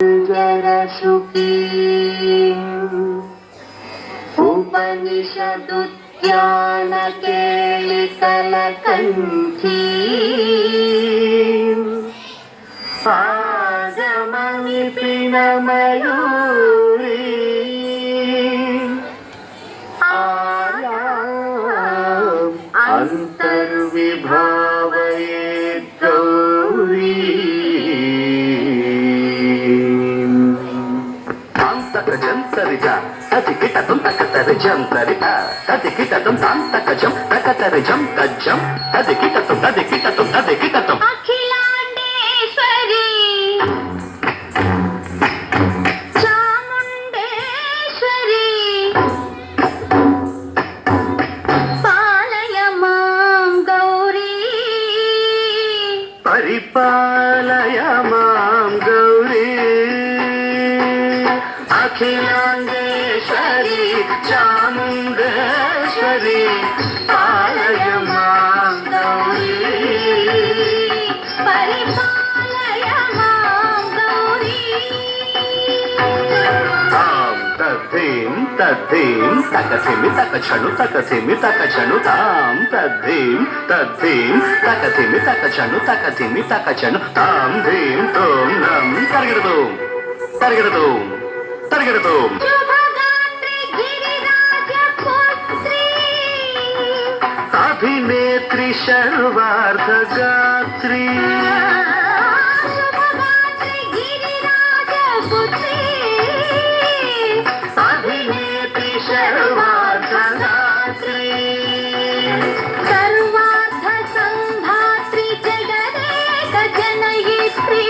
जरशुकी उपनिषदुद्यान केलिकलकण्ठी आगमनिपिनमयूरी आयाम् अन्तर्विभावयेत् गौरी जंतरिजा तदिकिटतुं तकतरिजंतरिता तदिकिटतुं तांतकजं तकतरिजं तज्जं तदिकिटतुं अखिलांडेश्वरी चामुंडेश्वरी पालय मां गौरी परिपालय मां गौरी अखिलांडेश्वरी चामुंडेश्वरी पालय मां गौरी परिपालय मां गौरी तां तद्धीं तकथिमि तकछनु तां तद्धीं तकथिमि तकछनु तां धीं तों नं तर्गिडदूं शुभगात्री गिरिराजपुत्री अभिनेत्री सर्वार्थगात्री शुभगात्री गिरिराजपुत्री अभिनेत्री सर्वार्थगात्री सर्वार्थ संधात्री जगदेक जनयित्री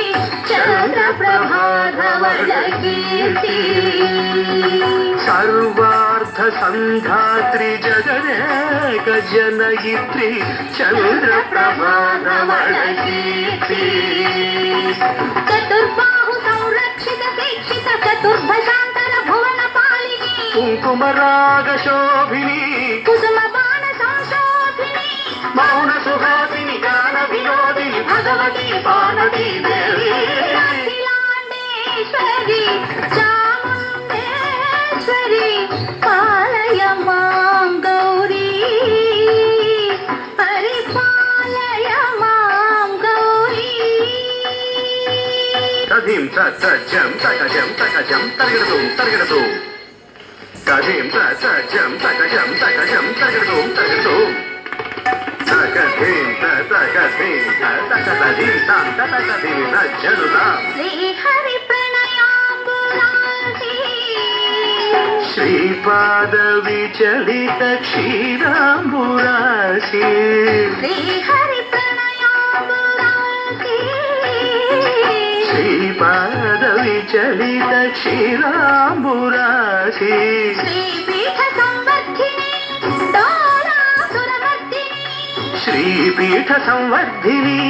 चन्द्रप्रभाधवलकीर्ति सर्वार्थ संधात्री जगदेक जनयित्री चन्द्रप्रभाधवलकीर्ति चतुर्बाहु संरक्षित दीक्षित चतुर्भशांतर भुवन पालिनी कुङ्कुमरागशोभिनी कुसुम बाण संशोभिनी मौन सुहासिनी गान विनोदिनी भगवती पार्वती देवी अखिलांडेश्वरी चामुंडेश्वरी पालय मां गौरी परिपालय मां गौरी तधीं तजं तकजं तर्गिडदूं तधीं तजं तकजं तर्गिडदूं तकधीं तकधीं तां तकधीं तज्जनुतां श्रीहरि प्रणयाम्बुरासी श्रीपादविचलित क्षीराम्बुरासी श्रीहरि प्रणयाम्बुरासी श्रीपादविचलित क्षीराम्बुरासी श्रीपीठ संवर्धिनी डोलासुरमर्दिनी श्रीपीठ संवर्धिनी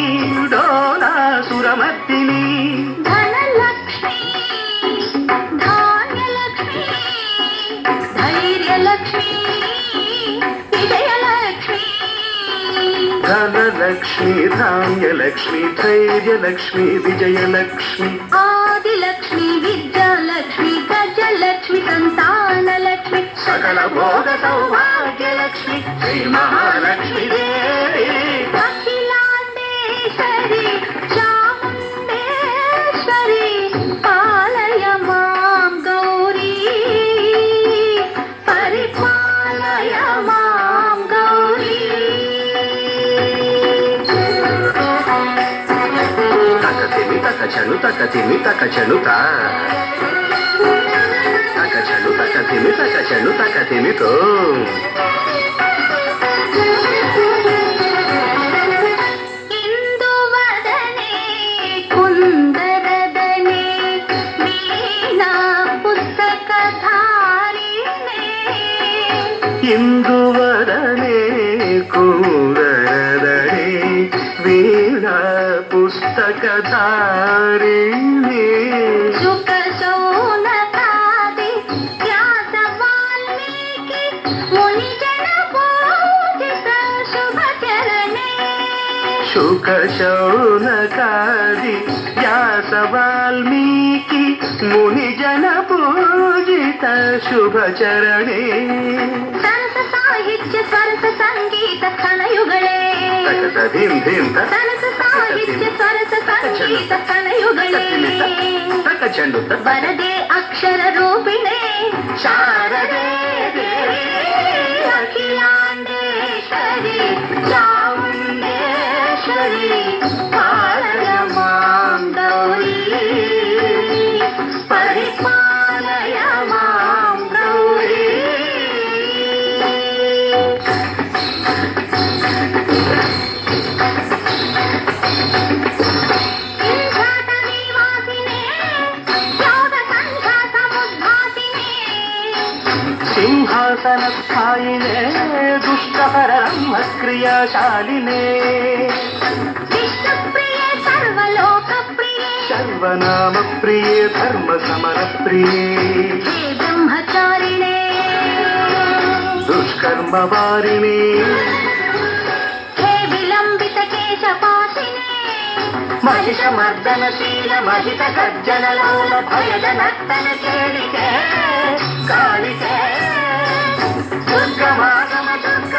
डोलासुरमर्दिनी धनलक्ष्मी धान्यलक्ष्मी धैर्यलक्ष्मी विजयलक्ष्मी धनलक्ष्मी धान्यलक्ष्मी धैर्यलक्ष्मी विजयलक्ष्मी आदिलक्ष्मी विद्यालक्ष्मी गजलक्ष्मी संतानलक्ष्मी सकल भोग सौभाग्यलक्ष्मी श्री महालक्ष्मी देवी अखिलांडेश्वरी चामुंडेश्वरी पालय मां गौरी परिपालय मां गौरी तकथिमि तकछनु ता तकथिमि तो इंदुवदने कुंदरदने वीणा पुस्तकधारिणे इंदुवदने कुंदरदने वीणा पुस्तकधारिणे शुक शौनकादि व्यास वाल्मीकि मुनिजन पूजित शुभ चरणे शुक శౌనకాది వ్యాస వాల్మీకి ముని జన పూజిత శుభచరణే సరస సాహిత్య సరస సంగీత స్థనయుಗಳೇ ಧೀಂ ಧೀಂ సరస సాహిత్య సరస సంగీత స్థనయుಗಳೇ చెండు వరదే అక్షర రూపిణే శారదే దేవి అఖిలాండేశ్వరి చాముండేశ్వరి పాలయ మాం గౌరీ పరిపాలయ మాం గౌరీ ఇంద్రాట నివాసినే యోగ సంఘాత ముద్భాసినే సింహాసన స్థాయినే దుష్టహర క్రియాశాలినే విష్ణుప్రియే సర్వలోకప్రియే సర్వనామ ప్రియే ధర్మ సమర ప్రియే హే బ్రహ్మచారిణే దుష్కర్మ వారిణి హే విలంబిత కేశపాశినే మహిషమర్దనశీల మహిత గర్జన లోల భయద నర్తన కేళికే కాళికే దుర్గమాగమ దుర్గ